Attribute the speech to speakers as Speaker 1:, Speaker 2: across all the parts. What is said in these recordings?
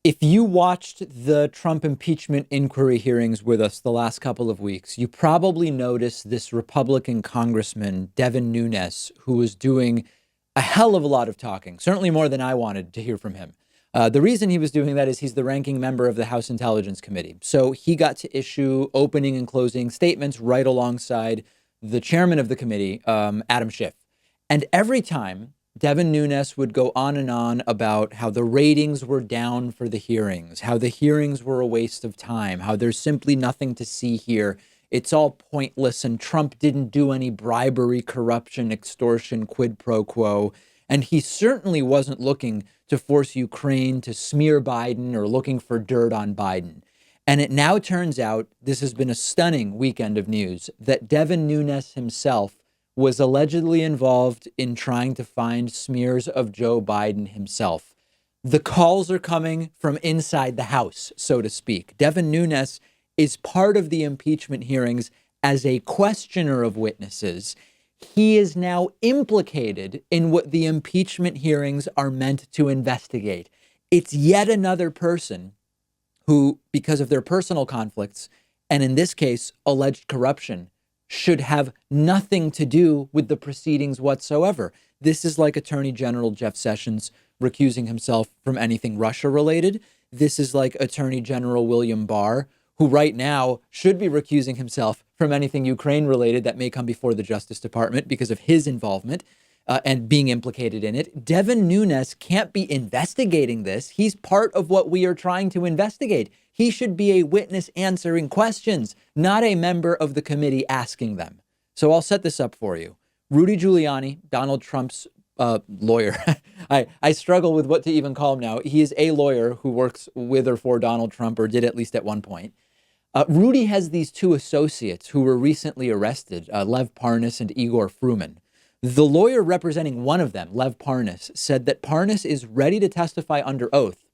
Speaker 1: If you watched the Trump impeachment inquiry hearings with us the last couple of weeks, you probably noticed this Republican Congressman, Devin Nunes, who was doing a hell of a lot of talking, certainly more than I wanted to hear from him. The reason he was doing that is he's the ranking member of the House Intelligence Committee. So he got to issue opening and closing statements right alongside the chairman of the committee, Adam Schiff. And every time Devin Nunes would go on and on about how the ratings were down for the hearings, how the hearings were a waste of time, how there's simply nothing to see here. It's all pointless, and Trump didn't do any bribery, corruption, extortion, quid pro quo. And he certainly wasn't looking to force Ukraine to smear Biden or looking for dirt on Biden. And it now turns out, this has been a stunning weekend of news, that Devin Nunes himself was allegedly involved in trying to find smears of Joe Biden himself. The calls are coming from inside the House, so to speak. Devin Nunes is part of the impeachment hearings as a questioner of witnesses. He is now implicated in what the impeachment hearings are meant to investigate. It's yet another person who, because of their personal conflicts, and in this case, alleged corruption, should have nothing to do with the proceedings whatsoever. This is like Attorney General Jeff Sessions recusing himself from anything Russia related. This is like Attorney General William Barr, who right now should be recusing himself from anything Ukraine related that may come before the Justice Department because of his involvement and being implicated in it. Devin Nunes can't be investigating this. He's part of what we are trying to investigate. He should be a witness answering questions, not a member of the committee asking them. So I'll set this up for you. Rudy Giuliani, Donald Trump's lawyer. I struggle with what to even call him now. He is a lawyer who works with or for Donald Trump, or did at least at one point. Rudy has these two associates who were recently arrested, Lev Parnas and Igor Fruman. The lawyer representing one of them, Lev Parnas, said that Parnas is ready to testify under oath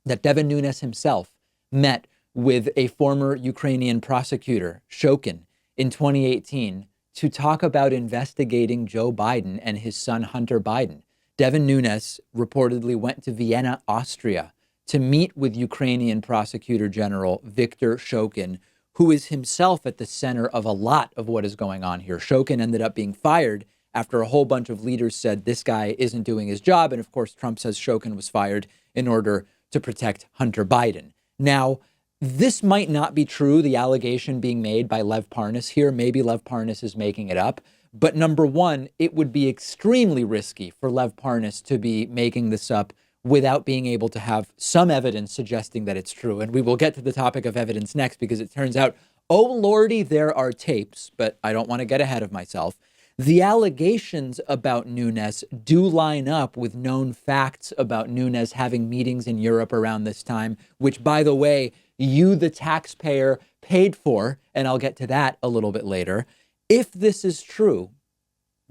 Speaker 1: that Devin Nunes himself met with a former Ukrainian prosecutor, Shokin, in 2018 to talk about investigating Joe Biden and his son, Hunter Biden. Devin Nunes reportedly went to Vienna, Austria, to meet with Ukrainian Prosecutor General Viktor Shokin, who is himself at the center of a lot of what is going on here. Shokin ended up being fired after a whole bunch of leaders said this guy isn't doing his job. And of course, Trump says Shokin was fired in order to protect Hunter Biden. Now, this might not be true, the allegation being made by Lev Parnas here. Maybe Lev Parnas is making it up. But number one, it would be extremely risky for Lev Parnas to be making this up without being able to have some evidence suggesting that it's true. And we will get to the topic of evidence next, because it turns out, oh lordy, there are tapes, but I don't want to get ahead of myself. The allegations about Nunes do line up with known facts about Nunes having meetings in Europe around this time, which, by the way, you, the taxpayer, paid for, and I'll get to that a little bit later. If this is true,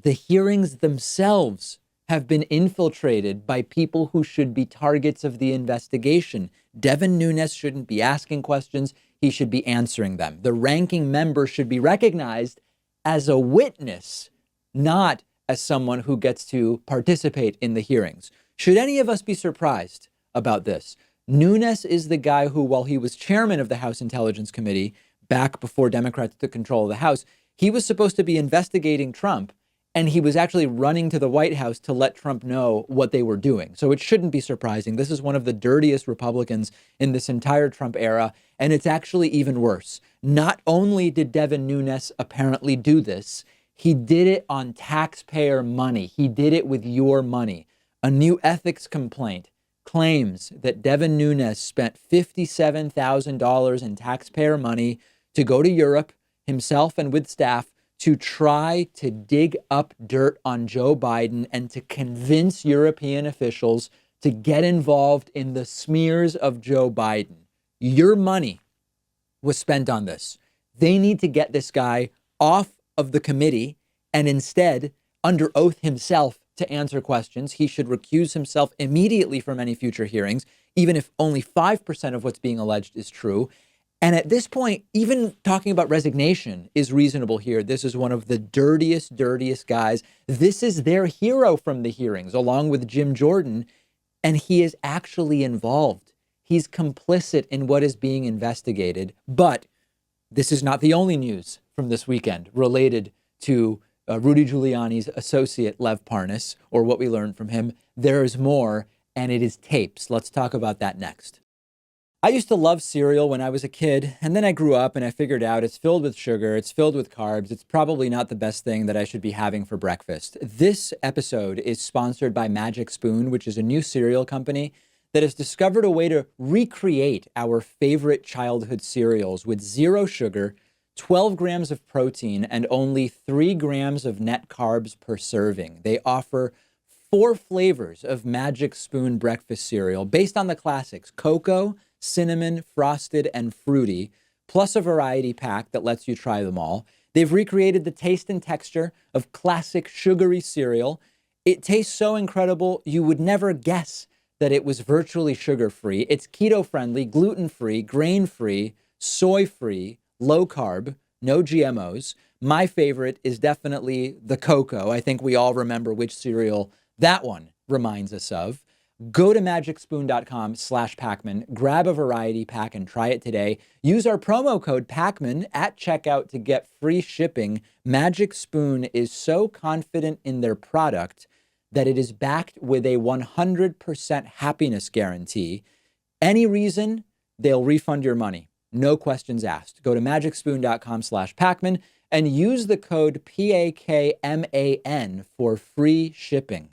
Speaker 1: the hearings themselves have been infiltrated by people who should be targets of the investigation. Devin Nunes shouldn't be asking questions. He should be answering them. The ranking member should be recognized as a witness, not as someone who gets to participate in the hearings. Should any of us be surprised about this? Nunes is the guy who, while he was chairman of the House Intelligence Committee back before Democrats took control of the House, he was supposed to be investigating Trump, and he was actually running to the White House to let Trump know what they were doing. So it shouldn't be surprising. This is one of the dirtiest Republicans in this entire Trump era, and it's actually even worse. Not only did Devin Nunes apparently do this, he did it on taxpayer money. He did it with your money. A new ethics complaint claims that Devin Nunes spent $57,000 in taxpayer money to go to Europe, himself and with staff, to try to dig up dirt on Joe Biden and to convince European officials to get involved in the smears of Joe Biden. Your money was spent on this. They need to get this guy off of the committee and instead, under oath himself, to answer questions. He should recuse himself immediately from any future hearings, even if only 5% of what's being alleged is true. And at this point, even talking about resignation is reasonable here. This is one of the dirtiest guys. This is their hero from the hearings, along with Jim Jordan. And he is actually involved. He's complicit in what is being investigated. But this is not the only news from this weekend related to Rudy Giuliani's associate, Lev Parnas, or what we learned from him. There is more, and it is tapes. Let's talk about that next. I used to love cereal when I was a kid, and then I grew up and I figured out it's filled with sugar, it's filled with carbs, it's probably not the best thing that I should be having for breakfast. This episode is sponsored by Magic Spoon, which is a new cereal company that has discovered a way to recreate our favorite childhood cereals with 0 sugar, 12 grams of protein, and only 3 grams of net carbs per serving. They offer 4 flavors of Magic Spoon breakfast cereal based on the classics: cocoa, cinnamon, frosted, and fruity, plus a variety pack that lets you try them all. They've recreated the taste and texture of classic sugary cereal. It tastes so incredible, you would never guess that it was virtually sugar-free. It's keto-friendly, gluten-free, grain-free, soy-free, low-carb, no GMOs. My favorite is definitely the cocoa. I think we all remember which cereal that one reminds us of. Go to magicspoon.com/Pakman, grab a variety pack and try it today. Use our promo code Pakman at checkout to get free shipping. Magic Spoon is so confident in their product that it is backed with a 100% happiness guarantee. Any reason, they'll refund your money. No questions asked. Go to magicspoon.com/Pakman and use the code PAKMAN for free shipping.